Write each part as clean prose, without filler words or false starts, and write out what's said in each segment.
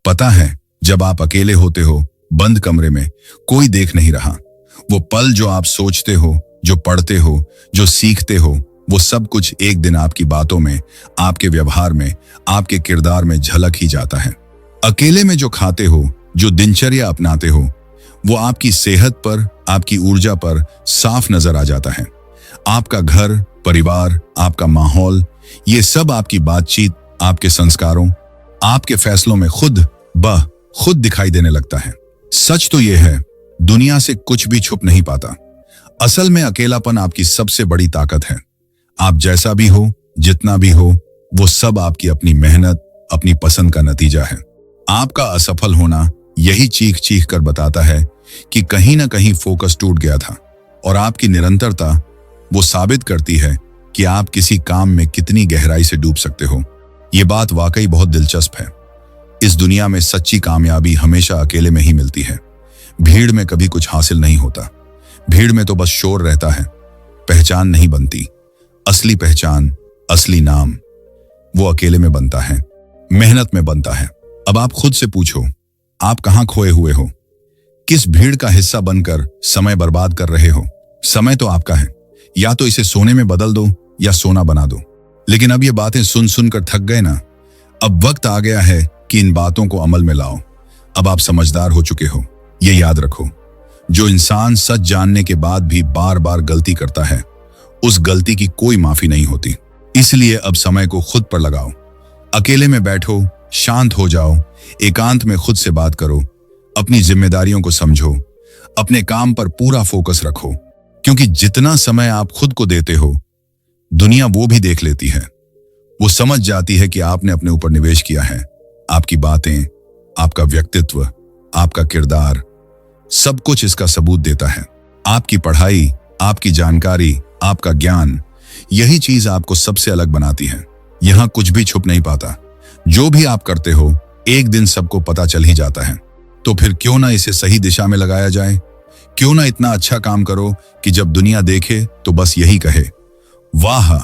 पता है, जब आप अकेले होते हो, बंद कमरे में, कोई देख नहीं रहा, वो पल जो आप सोचते हो, जो पढ़ते हो, जो सीखते हो, वो सब कुछ एक दिन आपकी बातों में, आपके व्यवहार में, आपके किरदार में झलक ही जाता है। अकेले में जो खाते हो, जो दिनचर्या अपनाते हो, वो आपकी सेहत पर, आपकी ऊर्जा पर साफ नजर आ जाता है। आपका घर, परिवार, आपका माहौल, ये सब आपकी बातचीत, आपके संस्कारों, आपके फैसलों में खुद दिखाई देने लगता है। सच तो यह है, दुनिया से कुछ भी छुप नहीं पाता। असल में अकेलापन आपकी सबसे बड़ी ताकत है। आप जैसा भी हो, जितना भी हो, वो सब आपकी अपनी मेहनत, अपनी पसंद का नतीजा है। आपका असफल होना यही चीख चीख कर बताता है कि कहीं ना कहीं फोकस टूट गया था, और आपकी निरंतरता वो साबित करती है कि आप किसी काम में कितनी गहराई से डूब सकते हो। ये बात वाकई बहुत दिलचस्प है। इस दुनिया में सच्ची कामयाबी हमेशा अकेले में ही मिलती है। भीड़ में कभी कुछ हासिल नहीं होता। भीड़ में तो बस शोर रहता है, पहचान नहीं बनती। असली पहचान, असली नाम, वो अकेले में बनता है, मेहनत में बनता है। अब आप खुद से पूछो, आप कहां खोए हुए हो? किस भीड़ का हिस्सा बनकर समय बर्बाद कर रहे हो? समय तो आपका है, या तो इसे सोने में बदल दो या सोना बना दो। लेकिन अब ये बातें सुन सुनकर थक गए ना? अब वक्त आ गया है कि इन बातों को अमल में लाओ। अब आप समझदार हो चुके हो। ये याद रखो, जो इंसान सच जानने के बाद भी बार बार गलती करता है, उस गलती की कोई माफी नहीं होती। इसलिए अब समय को खुद पर लगाओ। अकेले में बैठो, शांत हो जाओ, एकांत में खुद से बात करो, अपनी जिम्मेदारियों को समझो, अपने काम पर पूरा फोकस रखो। क्योंकि जितना समय आप खुद को देते हो, दुनिया वो भी देख लेती है। वो समझ जाती है कि आपने अपने ऊपर निवेश किया है। आपकी बातें, आपका व्यक्तित्व, आपका किरदार, सब कुछ इसका सबूत देता है। आपकी पढ़ाई, आपकी जानकारी, आपका ज्ञान, यही चीज आपको सबसे अलग बनाती है। यहां कुछ भी छुप नहीं पाता। जो भी आप करते हो, एक दिन सबको पता चल ही जाता है। तो फिर क्यों ना इसे सही दिशा में लगाया जाए? क्यों ना इतना अच्छा काम करो कि जब दुनिया देखे तो बस यही कहे, वाह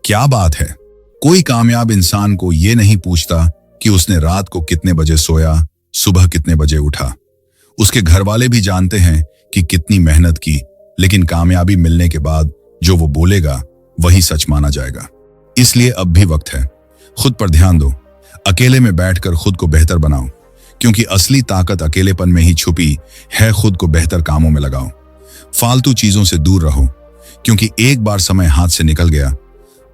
क्या बात है। कोई कामयाब इंसान को यह नहीं पूछता कि उसने रात को कितने बजे सोया, सुबह कितने बजे उठा। उसके घर वाले भी जानते हैं कि कितनी मेहनत की, लेकिन कामयाबी मिलने के बाद जो वो बोलेगा वही सच माना जाएगा। इसलिए अब भी वक्त है, खुद पर ध्यान दो। अकेले में बैठकर खुद को बेहतर बनाओ, क्योंकि असली ताकत अकेलेपन में ही छुपी है। खुद को बेहतर कामों में लगाओ। फालतू चीजों से दूर रहो, क्योंकि एक बार समय हाथ से निकल गया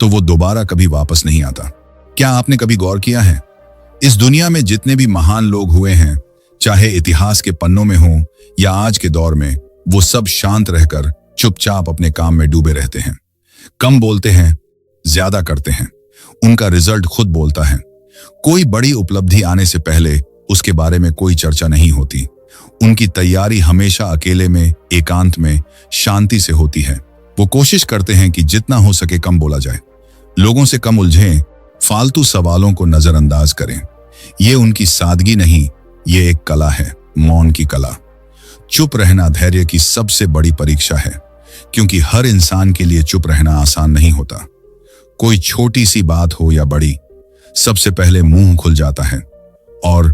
तो वो दोबारा कभी वापस नहीं आता। क्या आपने कभी गौर किया है, इस दुनिया में जितने भी महान लोग हुए हैं, चाहे इतिहास के पन्नों में हो या आज के दौर में, वो सब शांत रहकर चुपचाप अपने काम में डूबे रहते हैं। कम बोलते हैं, ज्यादा करते हैं। उनका रिजल्ट खुद बोलता है। कोई बड़ी उपलब्धि आने से पहले उसके बारे में कोई चर्चा नहीं होती। उनकी तैयारी हमेशा अकेले में, एकांत में, शांति से होती है। वो कोशिश करते हैं कि जितना हो सके कम बोला जाए, लोगों से कम उलझें, फालतू सवालों को नजरअंदाज करें। ये उनकी सादगी नहीं, ये एक कला है, मौन की कला। चुप रहना धैर्य की सबसे बड़ी परीक्षा है, क्योंकि हर इंसान के लिए चुप रहना आसान नहीं होता। कोई छोटी सी बात हो या बड़ी, सबसे पहले मुंह खुल जाता है और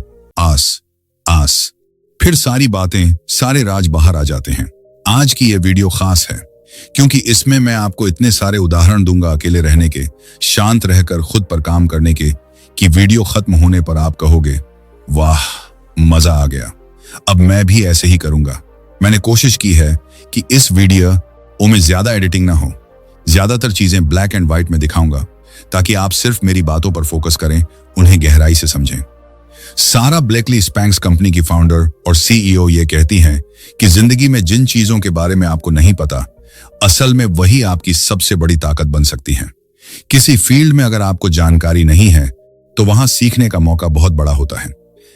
आस फिर सारी बातें, सारे राज बाहर आ जाते हैं। आज की यह वीडियो खास है, क्योंकि इसमें मैं आपको इतने सारे उदाहरण दूंगा अकेले रहने के, शांत रहकर खुद पर काम करने के, कि वीडियो खत्म होने पर आप कहोगे, वाह मजा आ गया, अब मैं भी ऐसे ही करूंगा। मैंने कोशिश की है कि इस वीडियो में ज्यादा एडिटिंग ना हो, ज्यादातर चीजें ब्लैक एंड व्हाइट में दिखाऊंगा, ताकि आप सिर्फ मेरी बातों पर फोकस करें, उन्हें गहराई से समझें। सारा ब्लेकली स्पैंक्स कंपनी की फाउंडर और सीईओ ये कहती हैं कि जिंदगी में जिन चीजों के बारे में आपको नहीं पता, असल में वही आपकी सबसे बड़ी ताकत बन सकती हैं। किसी फील्ड में अगर आपको जानकारी नहीं है, तो वहां सीखने का मौका बहुत बड़ा होता है।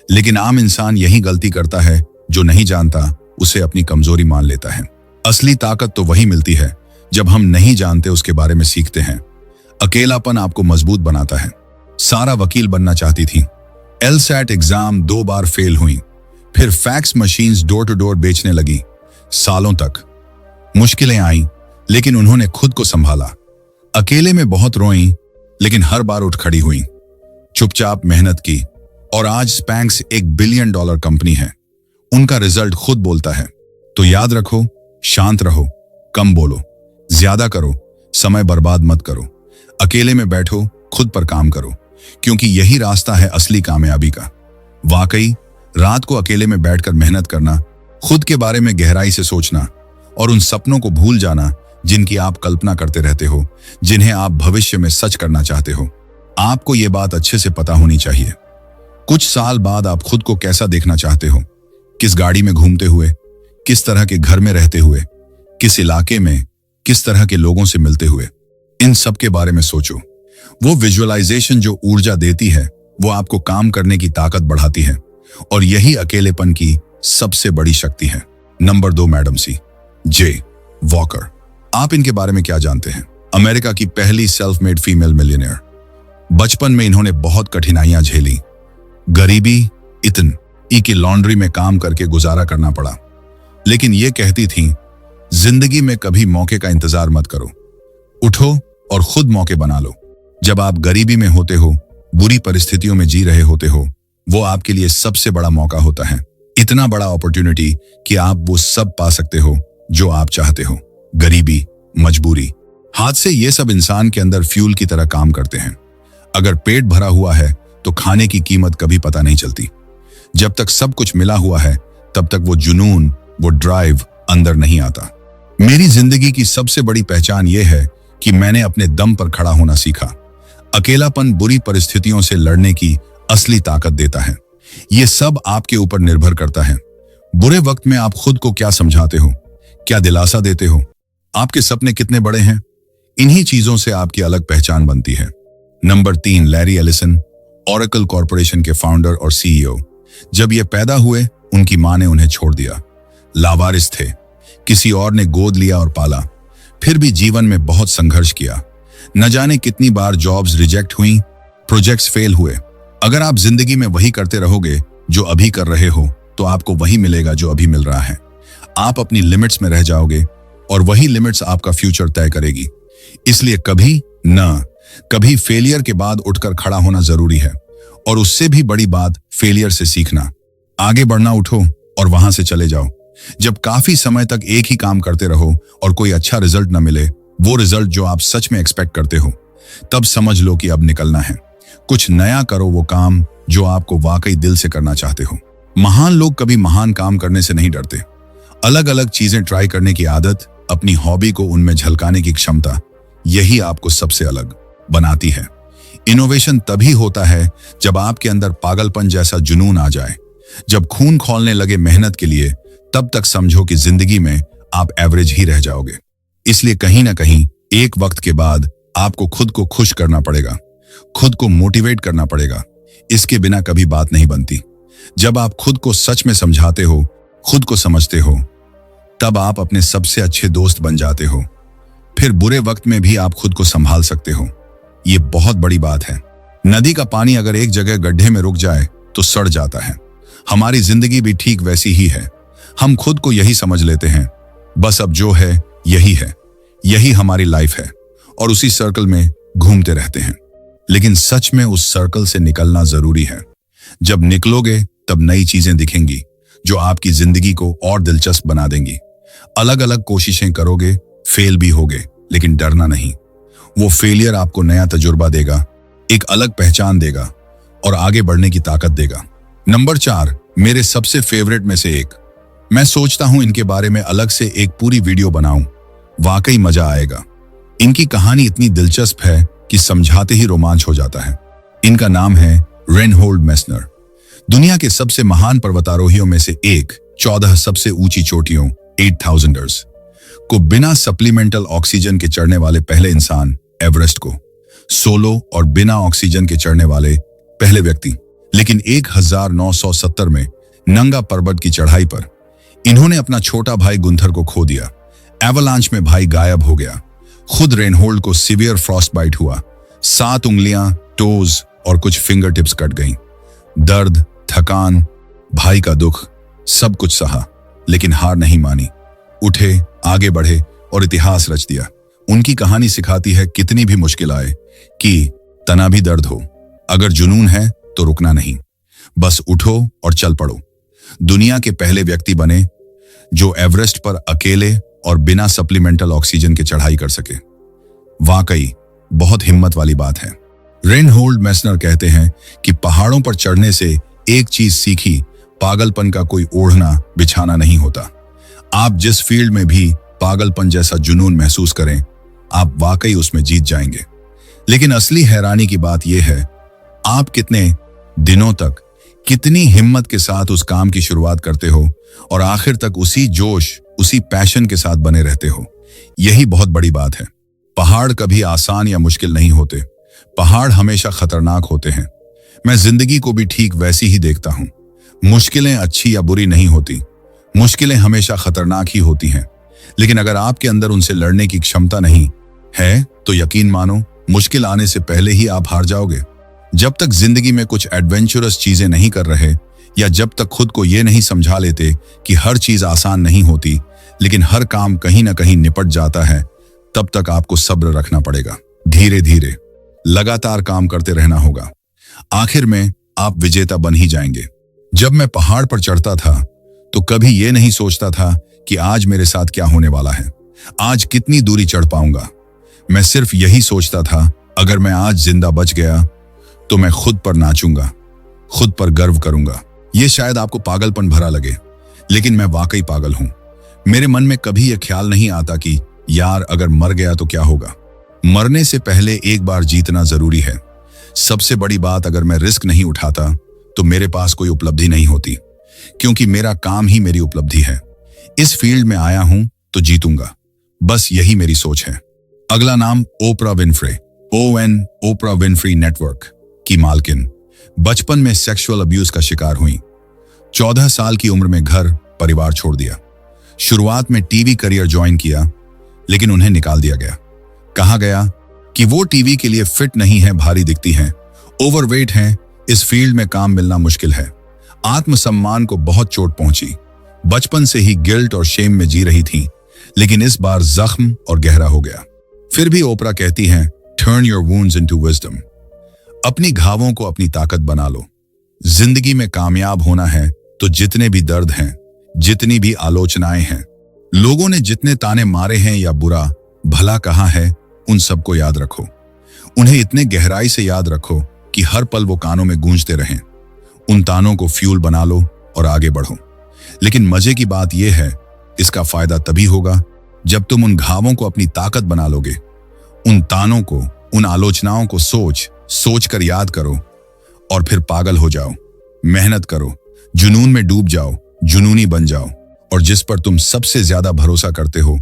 लेकिन आम इंसान यही गलती करता है, जो नहीं जानता उसे अपनी कमजोरी मान लेता है। असली ताकत तो वही मिलती है जब हम नहीं जानते उसके बारे में सीखते हैं। अकेलापन आपको मजबूत बनाता है। सारा वकील बनना चाहती थी, LSAT एग्जाम 2 बार फेल हुई, फिर fax machines door to door बेचने लगी। सालों तक मुश्किलें आई, लेकिन उन्होंने खुद को संभाला। अकेले में बहुत रोई, लेकिन हर बार उठ खड़ी हुई। चुपचाप मेहनत की और आज स्पैंक्स $1 बिलियन कंपनी है। उनका रिजल्ट खुद बोलता है। तो याद रखो, शांत रहो, कम बोलो, ज्यादा करो, समय बर्बाद मत करो, अकेले में बैठो, खुद पर काम करो, क्योंकि यही रास्ता है असली कामयाबी का। वाकई रात को अकेले में बैठकर मेहनत करना, खुद के बारे में गहराई से सोचना और उन सपनों को भूल जाना जिनकी आप कल्पना करते रहते हो, जिन्हें आप भविष्य में सच करना चाहते हो। आपको ये बात अच्छे से पता होनी चाहिए। कुछ साल बाद आप खुद को कैसा देखना चाहते हो? किस गाड़ी में घूमते हुए, किस तरह के घर में रहते हुए, किस इलाके में, किस तरह के लोगों से मिलते हुए? इन सब के बारे में सोचो। वो विजुअलाइजेशन जो ऊर्जा देती है, वो आपको काम करने की ताकत बढ़ाती है, और यही अकेलेपन की सबसे बड़ी शक्ति है। नंबर 2, मैडम सी जे वॉकर। आप इनके बारे में क्या जानते हैं? अमेरिका की पहली सेल्फ मेड फीमेल मिलियनेयर। बचपन में इन्होंने बहुत कठिनाइयां झेली। गरीबी, इतनी की लॉन्ड्री में काम करके गुजारा करना पड़ा, लेकिन ये कहती थीं, जिंदगी में कभी मौके का इंतजार मत करो, उठो और खुद मौके बना लो। जब आप गरीबी में होते हो, बुरी परिस्थितियों में जी रहे होते हो, वो आपके लिए सबसे बड़ा मौका होता है। इतना बड़ा अपॉर्चुनिटी कि आप वो सब पा सकते हो जो आप चाहते हो। गरीबी, मजबूरी, हादसे, ये सब इंसान के अंदर फ्यूल की तरह काम करते हैं। अगर पेट भरा हुआ है तो खाने की कीमत कभी पता नहीं चलती। जब तक सब कुछ मिला हुआ है, तब तक वो जुनून, वो ड्राइव अंदर नहीं आता। मेरी जिंदगी की सबसे बड़ी पहचान ये है कि मैंने अपने दम पर खड़ा होना सीखा। अकेलापन बुरी परिस्थितियों से लड़ने की असली ताकत देता है। ये सब आपके ऊपर निर्भर करता है। बुरे वक्त में आप खुद को क्या समझाते हो, क्या दिलासा देते हो, आपके सपने कितने बड़े हैं? इन्हीं चीजों से आपकी अलग पहचान बनती है। Number 3, Larry Ellison, Oracle corporation के फाउंडर और सीईओ। जब ये पैदा हुए, उनकी मां ने उन्हें छोड़ दिया। लावारिस थे, किसी और ने गोद लिया और पाला। फिर भी जीवन में बहुत संघर्ष किया। न जाने कितनी बार जॉब्स रिजेक्ट हुई, प्रोजेक्ट्स फेल हुए। अगर आप जिंदगी में वही करते रहोगे जो अभी कर रहे हो, तो आपको वही मिलेगा जो अभी मिल रहा है। आप अपनी लिमिट्स में रह जाओगे और वही लिमिट्स आपका फ्यूचर तय करेगी। इसलिए कभी फेलियर के बाद उठकर खड़ा होना जरूरी है, और उससे भी बड़ी बात फेलियर से सीखना। आगे बढ़ना, उठो और वहां से चले जाओ। जब काफी समय तक एक ही काम करते रहो और कोई अच्छा रिजल्ट न मिले, वो रिजल्ट जो आप सच में एक्सपेक्ट करते हो, तब समझ लो कि अब निकलना है। कुछ नया करो, वो काम जो आपको वाकई दिल से करना चाहते हो। महान लोग कभी महान काम करने से नहीं डरते। अलग अलग चीजें ट्राई करने की आदत, अपनी हॉबी को उनमें झलकाने की क्षमता, यही आपको सबसे अलग बनाती है। इनोवेशन तभी होता है जब आपके अंदर पागलपन जैसा जुनून आ जाए, जब खून खौलने लगे मेहनत के लिए। तब तक समझो कि जिंदगी में आप एवरेज ही रह जाओगे। इसलिए कहीं ना कहीं एक वक्त के बाद आपको खुद को खुश करना पड़ेगा, खुद को मोटिवेट करना पड़ेगा। इसके बिना कभी बात नहीं बनती। जब आप खुद को सच में समझाते हो, खुद को समझते हो, तब आप अपने सबसे अच्छे दोस्त बन जाते हो। फिर बुरे वक्त में भी आप खुद को संभाल सकते हो। ये बहुत बड़ी बात है। नदी का पानी अगर एक जगह गड्ढे में रुक जाए तो सड़ जाता है। हमारी जिंदगी भी ठीक वैसी ही है। हम खुद को यही समझ लेते हैं, बस अब जो है यही है, यही हमारी लाइफ है, और उसी सर्कल में घूमते रहते हैं। लेकिन सच में उस सर्कल से निकलना जरूरी है। जब निकलोगे तब नई चीजें दिखेंगी जो आपकी जिंदगी को और दिलचस्प बना देंगी। अलग अलग कोशिशें करोगे, फेल भी होगे, लेकिन डरना नहीं। वो फेलियर आपको नया तजुर्बा देगा, एक अलग पहचान देगा और आगे बढ़ने की ताकत देगा। नंबर 4, मेरे सबसे फेवरेट में से एक। मैं सोचता हूं इनके बारे में अलग से एक पूरी वीडियो बनाऊं, वाकई मजा आएगा। इनकी कहानी इतनी दिलचस्प है कि समझाते ही रोमांच हो जाता है। इनका नाम है रेनहोल्ड मेसनर। दुनिया के सबसे महान पर्वतारोहियों में से एक, 14 सबसे ऊंची चोटियों 8000ers को बिना सप्लीमेंटल ऑक्सीजन के चढ़ने वाले पहले इंसान, एवरेस्ट को सोलो और बिना ऑक्सीजन के चढ़ने वाले पहले व्यक्ति। लेकिन 1970 में नंगा पर्वत की चढ़ाई पर इन्होंने अपना छोटा भाई गुंथर को खो दिया। एवलांच में भाई गायब हो गया। खुद रेनहोल्ड को सीवियर फ्रॉस्ट बाइट हुआ। 7 उंगलियां, टोज और कुछ फिंगर टिप्स कट गईं। दर्द, थकान, भाई का दुख, सब कुछ सहा, लेकिन हार नहीं मानी। उठे, आगे बढ़े और इतिहास रच दिया। उनकी कहानी सिखाती है कितनी भी मुश्किल आए कि तना भी दर्द हो, अगर जुनून है तो रुकना नहीं। बस उठो और चल पड़ो। दुनिया के पहले व्यक्ति बने जो एवरेस्ट पर अकेले और बिना सप्लीमेंटल ऑक्सीजन के चढ़ाई कर सके। वाकई बहुत हिम्मत वाली बात है। रेनहोल्ड मेस्नर कहते हैं कि पहाड़ों पर चढ़ने से एक चीज सीखी, पागलपन का कोई ओढ़ना बिछाना नहीं होता। आप जिस फील्ड में भी पागलपन जैसा जुनून महसूस करें, आप वाकई उसमें जीत जाएंगे। लेकिन असली हैरानी की बात यह है, आप कितने दिनों तक, कितनी हिम्मत के साथ उस काम की शुरुआत करते हो और आखिर तक उसी जोश, उसी पैशन के साथ बने रहते हो। यही बहुत बड़ी बात है। पहाड़ कभी आसान या मुश्किल नहीं होते। पहाड़ हमेशा खतरनाक होते हैं। मैं जिंदगी को भी ठीक वैसी ही देखता हूं। मुश्किलें अच्छी या बुरी नहीं होती। मुश्किलें हमेशा खतरनाक ही होती हैं। लेकिन अगर आपके अंदर उनसे लड़ने की क्षमता नहीं है तो यकीन मानो, मुश्किल आने से पहले ही आप हार जाओगे। जब तक जिंदगी में कुछ एडवेंचरस चीजें नहीं कर रहे, या जब तक खुद को यह नहीं समझा लेते कि हर चीज आसान नहीं होती, लेकिन हर काम कहीं ना कहीं निपट जाता है, तब तक आपको सब्र रखना पड़ेगा। धीरे धीरे लगातार काम करते रहना होगा। आखिर में आप विजेता बन ही जाएंगे। जब मैं पहाड़ पर चढ़ता था तो कभी यह नहीं सोचता था कि आज मेरे साथ क्या होने वाला है, आज कितनी दूरी चढ़ पाऊंगा। मैं सिर्फ यही सोचता था, अगर मैं आज जिंदा बच गया तो मैं खुद पर नाचूंगा, खुद पर गर्व करूंगा। यह शायद आपको पागलपन भरा लगे, लेकिन मैं वाकई पागल हूं। मेरे मन में कभी यह ख्याल नहीं आता कि यार अगर मर गया तो क्या होगा। मरने से पहले एक बार जीतना जरूरी है। सबसे बड़ी बात, अगर मैं रिस्क नहीं उठाता तो मेरे पास कोई उपलब्धि नहीं होती, क्योंकि मेरा काम ही मेरी उपलब्धि है। इस फील्ड में आया हूं तो जीतूंगा, बस यही मेरी सोच है। अगला नाम ओपरा विनफ्रे, ओपरा विनफ्री नेटवर्क की मालकिन। बचपन में सेक्सुअल अब्यूज का शिकार हुई। 14 साल की उम्र में घर परिवार छोड़ दिया। शुरुआत में टीवी करियर ज्वाइन किया, लेकिन उन्हें निकाल दिया गया। कहा गया कि वो टीवी के लिए फिट नहीं है, भारी दिखती हैं, ओवरवेट हैं, इस फील्ड में काम मिलना मुश्किल है। आत्मसम्मान को बहुत चोट पहुंची। बचपन से ही गिल्ट और शेम में जी रही थी, लेकिन इस बार जख्म और गहरा हो गया। फिर भी ओपरा कहती हैं, turn your wounds into wisdom. अपनी घावों को अपनी ताकत बना लो। जिंदगी में कामयाब होना है तो जितने भी दर्द हैं, जितनी भी आलोचनाएं हैं, लोगों ने जितने ताने मारे हैं या बुरा भला कहा है, उन सबको याद रखो। उन्हें इतने गहराई से याद रखो कि हर पल वो कानों में गूंजते रहें। उन तानों को फ्यूल बना लो और आगे बढ़ो। लेकिन मजे की बात यह है, इसका फायदा तभी होगा जब तुम उन घावों को अपनी ताकत बना लोगे। उन तानों को, उन आलोचनाओं को सोच कर याद करो और फिर पागल हो जाओ। मेहनत करो, जुनून में डूब जाओ, जुनूनी बन जाओ, और जिस पर तुम सबसे ज्यादा भरोसा करते हो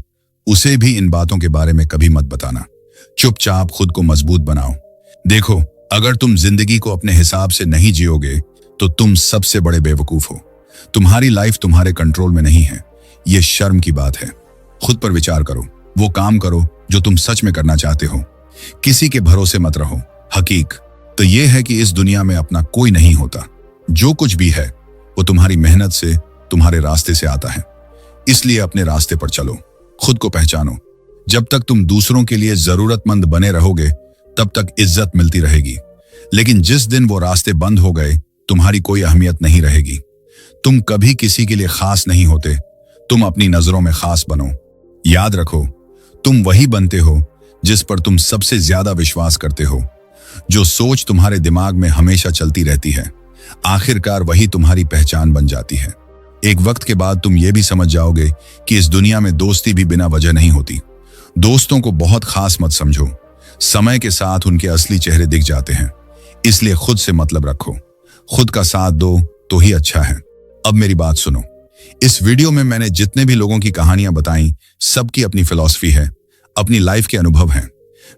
उसे भी इन बातों के बारे में कभी मत बताना। चुपचाप खुद को मजबूत बनाओ। देखो, अगर तुम जिंदगी को अपने हिसाब से नहीं जियोगे तो तुम सबसे बड़े बेवकूफ हो। तुम्हारी लाइफ तुम्हारे कंट्रोल में नहीं है। यह शर्म की बात है। खुद पर विचार करो, वो काम करो जो तुम सच में करना चाहते हो। किसी के भरोसे मत रहो। हकीक तो यह है कि इस दुनिया में अपना कोई नहीं होता। जो कुछ भी है वो तुम्हारी मेहनत से, तुम्हारे रास्ते से आता है। इसलिए अपने रास्ते पर चलो, खुद को पहचानो। जब तक तुम दूसरों के लिए जरूरतमंद बने रहोगे तब तक इज्जत मिलती रहेगी, लेकिन जिस दिन वो रास्ते बंद हो गए तुम्हारी कोई अहमियत नहीं रहेगी। तुम कभी किसी के लिए खास नहीं होते, तुम अपनी नजरों में खास बनो। याद रखो, तुम वही बनते हो जिस पर तुम सबसे ज्यादा विश्वास करते हो। जो सोच तुम्हारे दिमाग में हमेशा चलती रहती है, आखिरकार वही तुम्हारी पहचान बन जाती है। एक वक्त के बाद तुम ये भी समझ जाओगे कि इस दुनिया में दोस्ती भी बिना वजह नहीं होती। दोस्तों को बहुत खास मत समझो, समय के साथ उनके असली चेहरे दिख जाते हैं। इसलिए खुद से मतलब रखो, खुद का साथ दो तो ही अच्छा है। अब मेरी बात सुनो। इस वीडियो में मैंने जितने भी लोगों की कहानियां बताई, सबकी अपनी फिलॉसफी है, अपनी लाइफ के अनुभव हैं।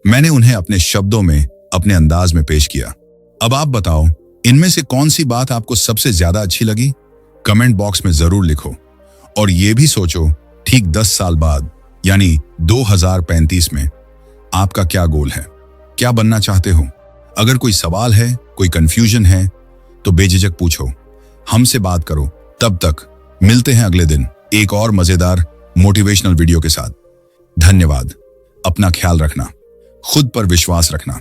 मैंने उन्हें अपने शब्दों में, अपने अंदाज में पेश किया। अब आप बताओ, इनमें से कौन सी बात आपको सबसे ज्यादा अच्छी लगी? कमेंट बॉक्स में जरूर लिखो। और ये भी सोचो, ठीक 10 साल बाद यानी 2035 में आपका क्या गोल है, क्या बनना चाहते हो? अगर कोई सवाल है, कोई कंफ्यूजन है तो बेझिझक पूछो, हमसे बात करो। तब तक मिलते हैं अगले दिन एक और मजेदार मोटिवेशनल वीडियो के साथ। धन्यवाद। अपना ख्याल रखना, खुद पर विश्वास रखना।